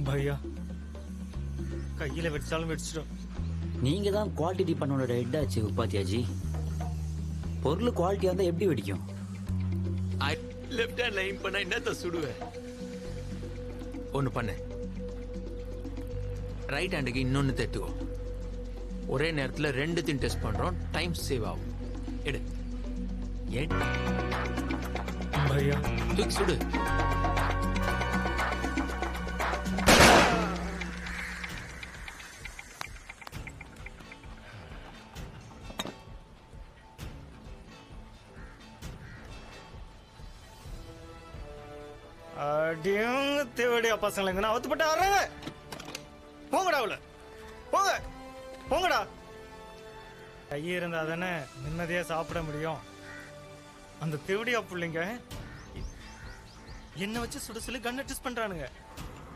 பையா கையில வெடிச்சாலும் வெடிச்சிடும். நீங்க தான் குவாலிட்டி டிபார்ட்மெண்டோட ஹெட் ஆச்சு உபாத்தியாஜி. பொருள் குவாலிட்டியா இருந்தா எப்படி வெடிக்கும்? லெஃப்ட் ஹேண்ட்ல எய்ம் பண்ணா என்னத்த சுடுவேன்? ஒன்னு பண்ணு, ரைட் ஹேண்டுக்கு இன்னொன்னு தட்டுக்கோ. ஒரே நேரத்துல ரெண்டுத்தையும் டெஸ்ட் பண்றோம், டைம் சேவ் ஆகும். எடு பையா தூக்கி சுடு. அடியும் தேவடியா பசங்களை எங்கன்னா அவுத்துப்பட்டு வர்றாங்க. போங்கடா உள்ள போங்க, போங்கடா. கை இருந்தா தானே நிம்மதியா சாப்பிட முடியும். அந்த தேவடியா பிள்ளைங்க என்ன வச்சு சுட சொல்லி கண்ணை டெஸ்ட் பண்றானுங்க.